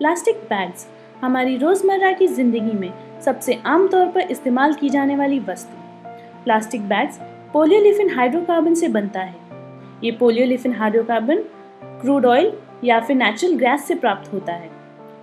Plastic bags हमारी रोज़मर्रा की ज़िंदगी में सबसे आम तौर पर इस्तेमाल की जाने वाली वस्तु। प्लास्टिक बैग्स पॉलीओलेफिन हाइड्रोकार्बन से बनता है। ये पॉलीओलेफिन हाइड्रोकार्बन क्रूड ऑयल या फिर नेचुरल गैस से प्राप्त होता है।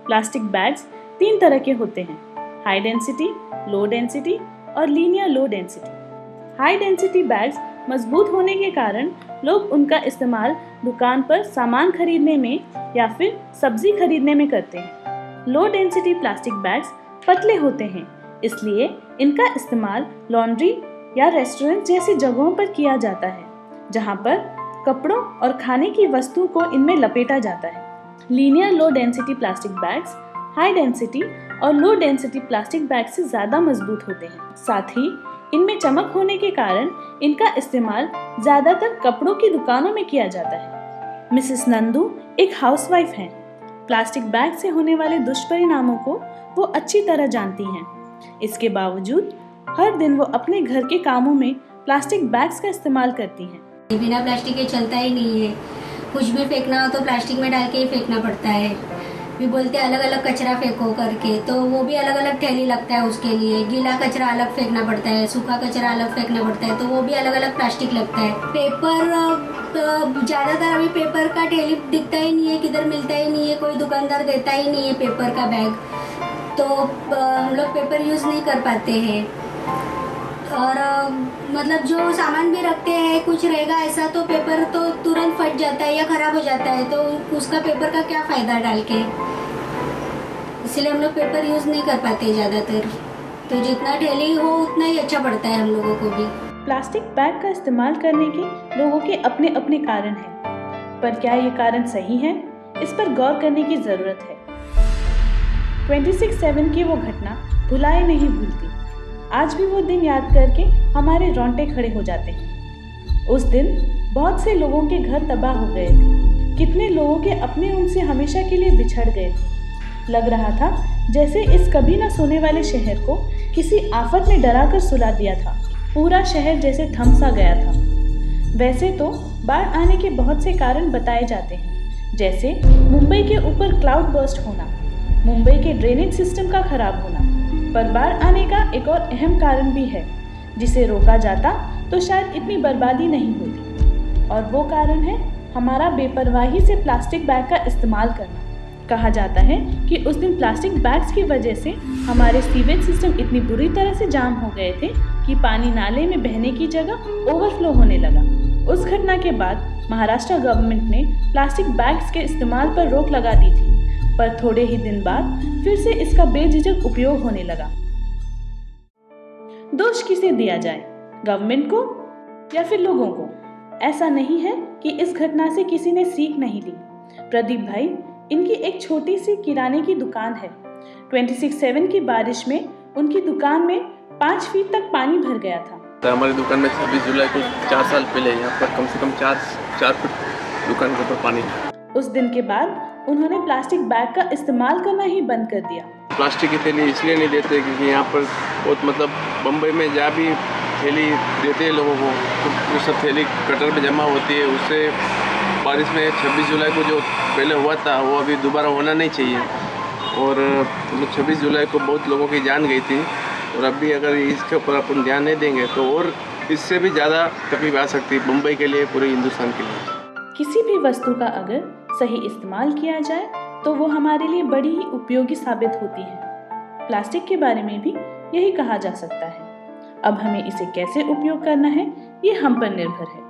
प्लास्टिक बैग्स 3 तरह के होते हैं: हाई डेंसिटी, लो डेंसिटी और linear low density. High density bags मजबूत होने के कारण लोग उनका इस्तेमाल दुकान पर सामान खरीदने में या फिर सब्जी खरीदने में करते हैं। लो डेंसिटी प्लास्टिक बैग्स पतले होते हैं, इसलिए इनका इस्तेमाल लॉन्ड्री या रेस्टोरेंट जैसी जगहों पर किया जाता है, जहां पर कपड़ों और खाने की वस्तु को इनमें लपेटा जाता है। Linear low density plastic bags high density और लो डेंसिटी प्लास्टिक बैग से ज़्यादा मजबूत होते हैं। साथ ही इनमें चमक होने के कारण इनका इस्तेमाल ज़्यादातर कपड़ों की दुकानों में किया जाता है। मिसेस नंदू एक हाउसवाइफ हैं। प्लास्टिक बैग से होने वाले दुष्परिणामों को वो अच्छी तरह जानती हैं। इसके बावजूद हर दिन वो अपने घर के कामों में प्लास्टिक बैग्स का इस्तेमाल करती हैं। बिना प्लास्टिक के चलता ही नहीं है। कुछ भी फेंकना हो तो प्लास्टिक में डाल के ही फेंकना पड़ता है। भी बोलते अलग अलग कचरा फेंको करके, तो वो भी अलग अलग थैली लगता है उसके लिए। गीला कचरा अलग फेंकना पड़ता है, सूखा कचरा अलग फेंकना पड़ता है, तो वो भी अलग अलग प्लास्टिक लगता है। पेपर ज़्यादातर अभी पेपर का थैली दिखता ही नहीं है, किधर मिलता ही नहीं है, कोई दुकानदार देता ही नहीं है पेपर का बैग, तो हम लोग पेपर यूज़ नहीं कर पाते हैं। और मतलब जो सामान भी रखते हैं कुछ रहेगा ऐसा, तो पेपर तो तुरंत फट जाता है या ख़राब हो जाता है, तो उसका पेपर का क्या फ़ायदा डाल के। इसलिए हम लोग पेपर यूज़ नहीं कर पाते ज़्यादातर। तो जितना थैली हो उतना ही अच्छा पड़ता है हम लोगों को भी। प्लास्टिक बैग का इस्तेमाल करने के लोगों के अपने अपने कारण हैं, पर क्या ये कारण सही है, इस पर गौर करने की ज़रूरत है। 26/7 की वो घटना भुलाए नहीं भूलती। आज भी वो दिन याद करके हमारे रोंगटे खड़े हो जाते हैं। उस दिन बहुत से लोगों के घर तबाह हो गए थे। कितने लोगों के अपने उनसे हमेशा के लिए बिछड़ गए थे। लग रहा था जैसे इस कभी न सोने वाले शहर को किसी आफत ने डरा कर सुला दिया था। पूरा शहर जैसे थम सा गया था। वैसे तो बाढ़ आने के बहुत से कारण बताए जाते हैं, जैसे मुंबई के ऊपर क्लाउड बर्स्ट होना, मुंबई के ड्रेनेज सिस्टम का खराब होना। पर बाढ़ आने का एक और अहम कारण भी है, जिसे रोका जाता तो शायद इतनी बर्बादी नहीं होती, और वो कारण है हमारा बेपरवाही से प्लास्टिक बैग का इस्तेमाल करना। कहा जाता है कि उस दिन प्लास्टिक बैग्स की वजह से हमारे सीवेज सिस्टम इतनी बुरी तरह से जाम हो गए थे कि पानी नाले में बहने की जगह ओवरफ्लो होने लगा। उस घटना के बाद महाराष्ट्र गवर्नमेंट ने प्लास्टिक बैग्स के इस्तेमाल पर रोक लगा दी थी, पर थोड़े ही दिन बाद फिर से इसका बेझिझक उपयोग होने लगा। दोष किसे दिया जाए, गवर्नमेंट को या फिर लोगों को? ऐसा नहीं है कि इस घटना से किसी ने सीख नहीं ली। प्रदीप भाई, इनकी एक छोटी सी किराने की दुकान है। 26/7 की बारिश में उनकी दुकान में 5 फीट तक पानी भर गया था। तो हमारी दुकान में 26 जुलाई को 4 साल पहले यहाँ पर कम से कम 4 फीट दुकान के ऊपर पानी था। उस दिन के बाद उन्होंने प्लास्टिक बैग का इस्तेमाल करना ही बंद कर दिया। प्लास्टिक की थैली इसलिए नहीं देते क्योंकि यहाँ पर बहुत मतलब बम्बई में जहाँ भी थैली देते हैं लोगों को, तो वो सब थैली कटर में जमा होती है। उससे बारिश में 26 जुलाई को जो पहले हुआ था वो अभी दोबारा होना नहीं चाहिए। और मतलब 26 जुलाई को बहुत लोगों की जान गई थी, और अभी अगर इसके ऊपर अपन ध्यान नहीं देंगे तो और इससे भी ज़्यादा तकलीफ आ सकती है मुंबई के लिए, पूरे हिंदुस्तान के लिए। किसी भी वस्तु का अगर सही इस्तेमाल किया जाए तो वो हमारे लिए बड़ी ही उपयोगी साबित होती है। प्लास्टिक के बारे में भी यही कहा जा सकता है। अब हमें इसे कैसे उपयोग करना है, ये हम पर निर्भर है।